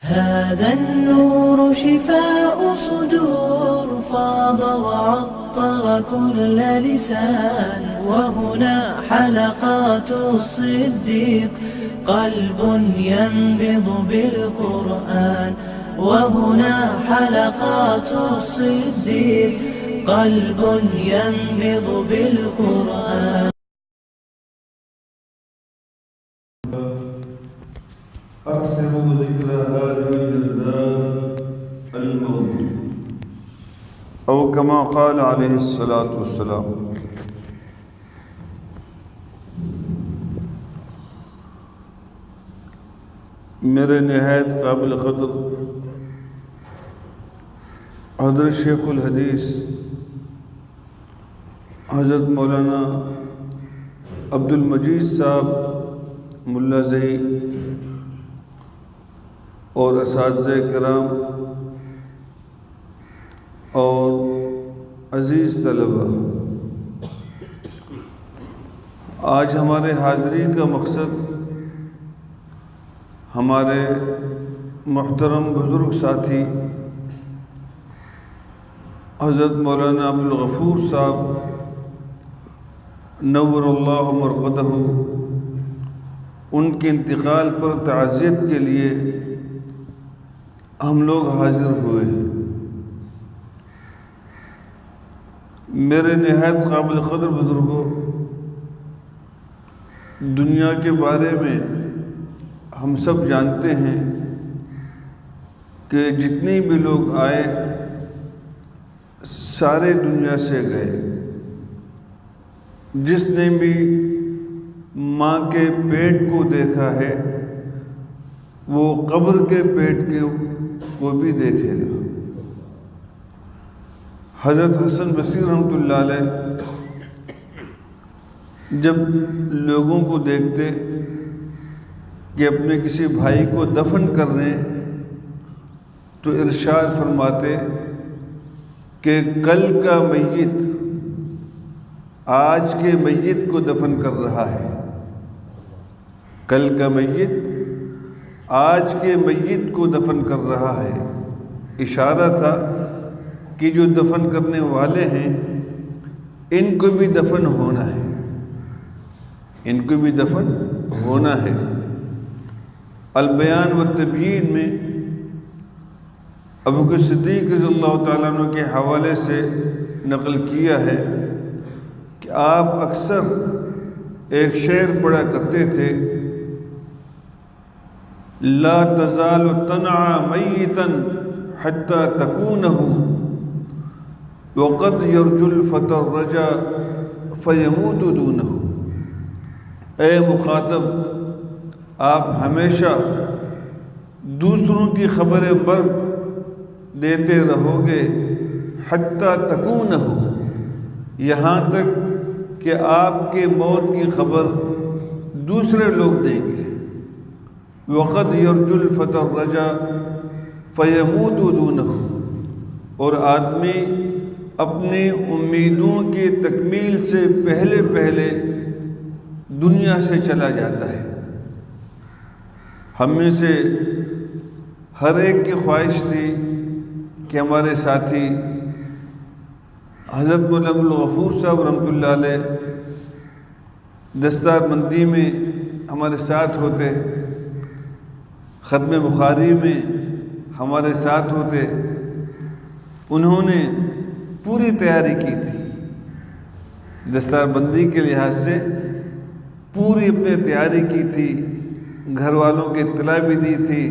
هذا النور شفاء صدور فاض وعطر كل لسان وهنا حلقات الصديق قلب ينبض بالقرآن وهنا حلقات الصديق قلب ينبض بالقرآن. أكثروا ذكر هذه اللذات الموت أو كما قال عليه الصلاة والسلام. میرے نہایت قابل قدر حضرت شیخ الحدیث حضرت مولانا عبد المجید صاحب ملا زئی اور اساتذہ کرام اور عزیز طلبہ، آج ہمارے حاضری کا مقصد ہمارے محترم بزرگ ساتھی حضرت مولانا عبدالغفور صاحب نور اللہ مرقدہ ان کے انتقال پر تعزیت کے لیے ہم لوگ حاضر ہوئے ہیں۔ میرے نہایت قابل قدر بزرگوں، دنیا کے بارے میں ہم سب جانتے ہیں کہ جتنے بھی لوگ آئے سارے دنیا سے گئے۔ جس نے بھی ماں کے پیٹ کو دیکھا ہے وہ قبر کے پیٹ کو بھی دیکھے گا۔ حضرت حسن بصری رحمۃ اللہ علیہ جب لوگوں کو دیکھتے کہ اپنے کسی بھائی کو دفن کر رہے ہیں تو ارشاد فرماتے کہ کل کا میت آج کے میت کو دفن کر رہا ہے، کل کا میت آج کے میت کو دفن کر رہا ہے۔ اشارہ تھا کہ جو دفن کرنے والے ہیں ان کو بھی دفن ہونا ہے، ان کو بھی دفن ہونا ہے۔ البیان والتبیین میں ابوبکر صدیق رضی اللہ تعالیٰ عنہ کے حوالے سے نقل کیا ہے کہ آپ اکثر ایک شعر پڑھا کرتے تھے، لا تزال تنعى میتا حتى تکونہ وقد یرجو الفتى الرجا فیموت دونہ۔ اے مخاطب، آپ ہمیشہ دوسروں کی خبر مرگ دیتے رہو گے حتیٰ تکونہ، یہاں تک کہ آپ کے موت کی خبر دوسرے لوگ دیں گے۔ وقد یرجو الفتى الرجا فیموت دونہ، اور آدمی اپنی امیدوں کی تکمیل سے پہلے پہلے دنیا سے چلا جاتا ہے۔ ہم میں سے ہر ایک کی خواہش تھی کہ ہمارے ساتھی حضرت مولانا عبدالغفور صاحب رحمۃ اللہ علیہ دستار بندی میں ہمارے ساتھ ہوتے، ختم بخاری میں ہمارے ساتھ ہوتے۔ انہوں نے پوری تیاری کی تھی، دستار بندی کے لحاظ سے پوری اپنے تیاری کی تھی، گھر والوں کی اطلاع بھی دی تھی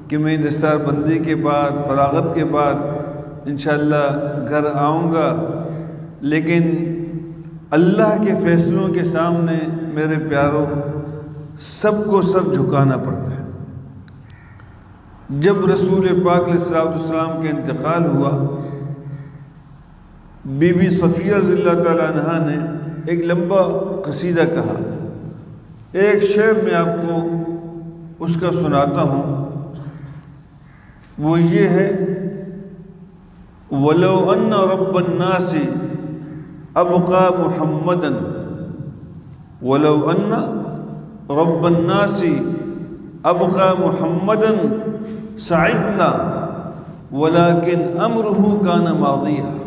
کہ میں دستار بندی کے بعد فراغت کے بعد انشاءاللہ گھر آؤں گا، لیکن اللہ کے فیصلوں کے سامنے میرے پیاروں سب کو سر جھکانا پڑتا ہے۔ جب رسول پاک علیہ السلام کے انتقال ہوا، بی بی صفیہ رضی اللہ تعالیٰ عنہا نے ایک لمبا قصیدہ کہا۔ ایک شعر میں آپ کو اس کا سناتا ہوں، وہ یہ ہے، وَلَوْ أَنَّ رَبَّ النَّاسِ أَبْقَى مُحَمَّدًا وَلَوْ أَنَّ رَبَّ النَّاسِ ابقى محمدا سعدنا ولكن امره كان ماضيا.